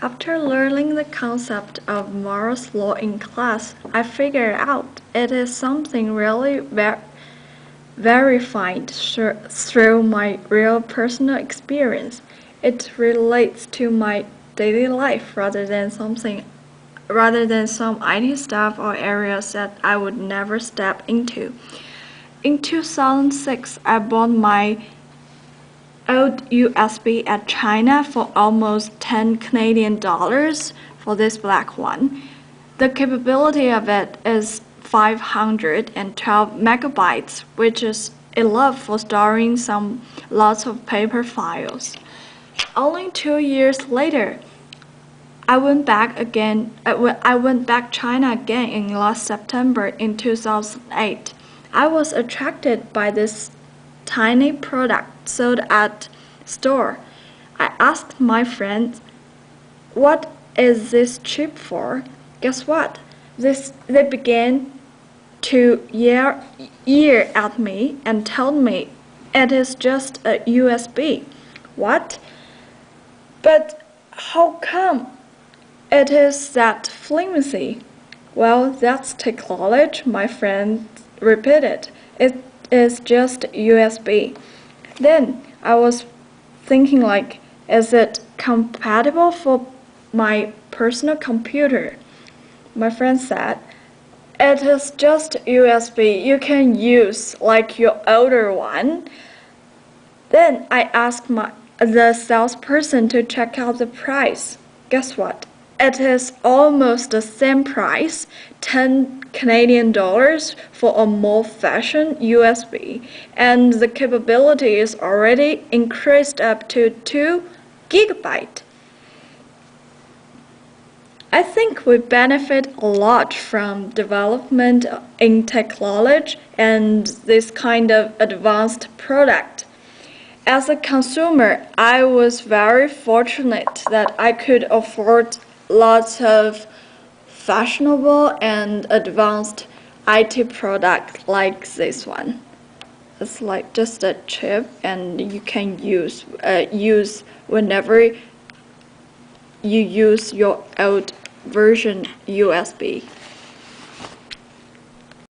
After learning the concept of Moore's law in class, I figured out it is something really verified through my real personal experience. It relates to my daily life rather than some IT stuff or areas that I would never step into. In 2006, I bought my old USB at China for almost 10 Canadian dollars for this black one. The capability of it is 512 megabytes, which is enough for storing lots of paper files. Only 2 years later, I went back China again in last September in 2008. I was attracted by this tiny product sold at store. I asked my friends, "What is this chip for?" Guess what? They began to yell at me and told me it is just a USB. What? But how come it is that flimsy? Well, that's technology, my friend repeated. It is just USB. Then I was thinking like, is it compatible for my personal computer? My friend said, it is just USB. You can use like your older one. Then I asked the salesperson to check out the price. Guess what? It is almost the same price, 10 Canadian dollars for a more fashion USB, and the capability is already increased up to 2 gigabytes. I think we benefit a lot from development in technology and this kind of advanced product. As a consumer, I was very fortunate that I could afford lots of fashionable and advanced IT product like this one. It's like just a chip, and you can use whenever you use your old version USB.